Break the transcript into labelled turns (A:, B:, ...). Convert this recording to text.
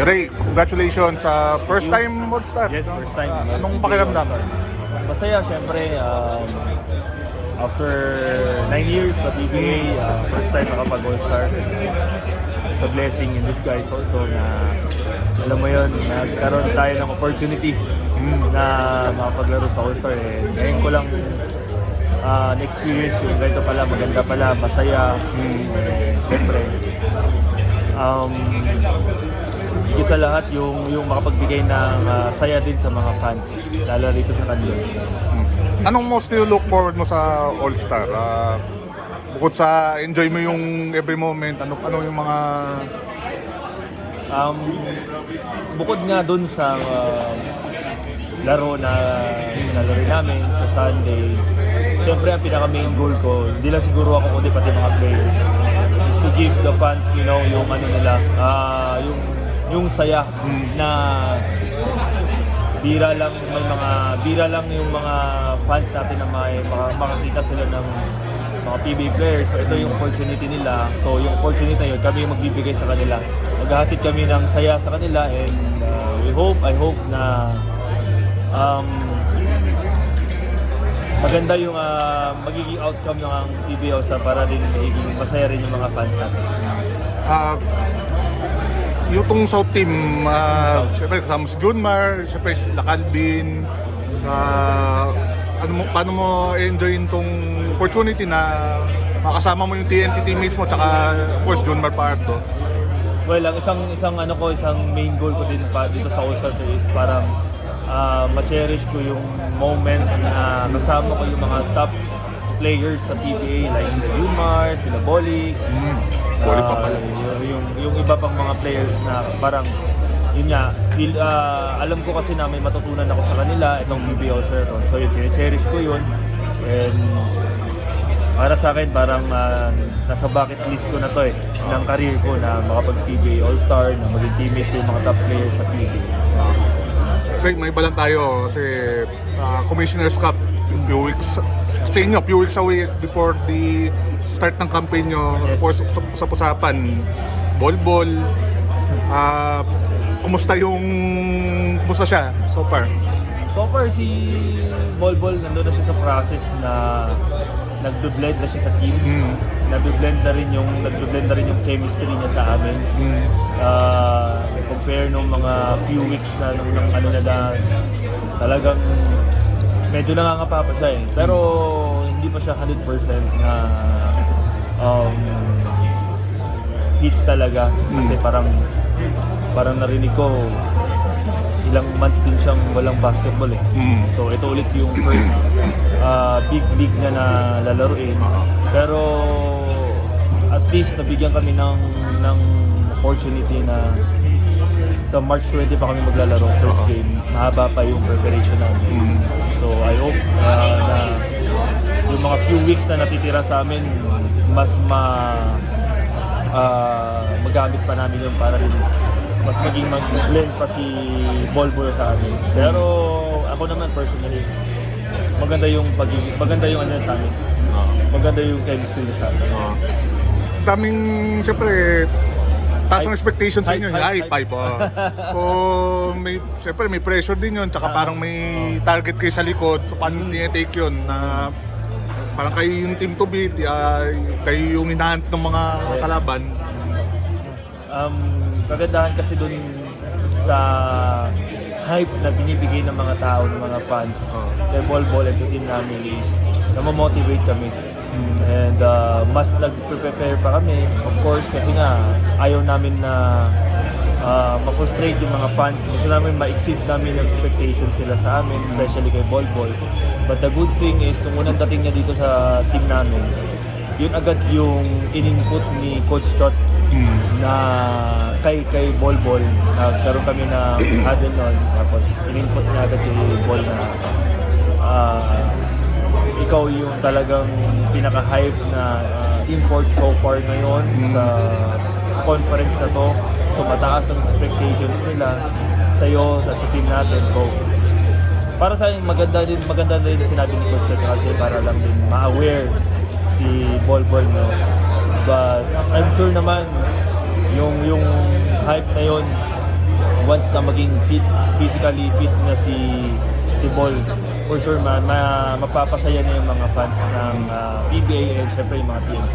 A: Ray, congratulations sa first time All-Star.
B: Yes, first time.
A: Anong pakiramdam?
B: Masaya, syempre. After 9 years sa PBA, first time nakapag-All-Star. It's a blessing in disguise also na, alam mo yun, nagkaroon tayo ng opportunity na makapaglaro sa All-Star. Ngayon ko lang na-experience yung ganito pala, maganda pala, masaya. Syempre, higit sa lahat yung makapagbigay ng saya din sa mga fans, lalo dito sa kanila.
A: Anong most you look forward mo sa All-Star? Bukod sa enjoy mo yung every moment, ano yung mga...
B: Bukod nga dun sa laro na nalaro namin sa Sunday, syempre ang pinaka main goal ko, hindi lang siguro ako kundi pati mga players, is to give the fans, you know, yung ano nila, yung saya na bira lang yung mga fans natin na makakita sila ng mga PBA players. So ito yung opportunity nila. So yung opportunity na yun, kami yung magbibigay sa kanila. Maghahatid kami ng saya sa kanila, and I hope na maganda yung magiging outcome ng PBA sa para din magiging masaya rin yung mga fans natin.
A: Yung tong South team, syempre kasama si Junmar, syempre si Calvin, paano mo enjoyin tong opportunity na makasama mo yung TNT teammates mo, tsaka of course Junmar Pardo?
B: Well, ang isang main goal ko din pa dito sa All-Star is parang ma-cherish ko yung moment na kasama ko yung mga top players sa PBA like sila Junmar, sila Bolik.
A: Bolik pa pala.
B: Yung iba pang mga players na parang yun nga, alam ko kasi na may matutunan ako sa kanila itong PBA All-Star. So yun, cherish ko yun. And para sa akin, parang nasa bucket list ko na to ng career ko na makapag-PBA All-Star, na maging teammate ko yung mga top players sa PBA.
A: Right, may iba lang tayo kasi Commissioner's Cup, few weeks away before the start ng campaign nyo.
B: Yes.
A: Of course, usap-usapan, ball. Kumusta siya so far?
B: So far, si Bolbol nandun na siya sa process na nagbe-blend na siya sa team. Nagbe-blend na rin yung chemistry niya sa amin. Compare nung mga few weeks na nung ano na talagang medyo nangangapa pa siya pero hindi pa siya 100% na fit talaga kasi parang narinig ko ilang months din siyang walang basketball So ito ulit yung first big league niya na lalaruin, pero at least nabigyan kami ng opportunity na sa March 20 pa kami maglalaro first game. Mahaba pa yung preparation namin. So I hope na yung mga few weeks na natitira sa amin mas magamit pa namin yun para rin mas maging mag-blend pa si Bolbol sa amin. Pero ako naman personally, maganda yung ano sa amin. Maganda yung chemistry niya sa amin.
A: Daming, syempre, taas ng expectations sa inyo.
B: High
A: Hype. So, syempre may pressure din yun. Tsaka parang may target kayo sa likod. So, paano niya-take yun? Na parang kayo yung team to beat, kayo yung hinahanap ng mga kalaban.
B: Kagandahan kasi dun sa hype na binibigay ng mga tao, ng mga fans kay Bolbol at sa team namin is namamotivate kami. And mas nag-prepare pa kami, of course, kasi nga ayaw namin na ma-frustrate yung mga fans. Gusto namin ma-exceed namin yung expectations nila sa amin, especially kay Bolbol. But the good thing is, nung unang dating niya dito sa team namin, yun agad yung in-input ni Coach Chot na kay Bolbol. Nagkaroon kami na huddle nun, tapos in-input niya agad kay Bol na ikaw yung talagang pinaka-hype na import so far ngayon sa conference na to. So mataas ang expectations nila sa'yo at sa team natin. So para sa akin, maganda din na sinabi ni Coach Chot kasi para lang din ma-aware si Bolbol, no? But I'm sure naman yung hype na yon once na maging physically fit na si Ball, for sure mapapasaya na yung mga fans ng PBA and syempre yung mga TNT.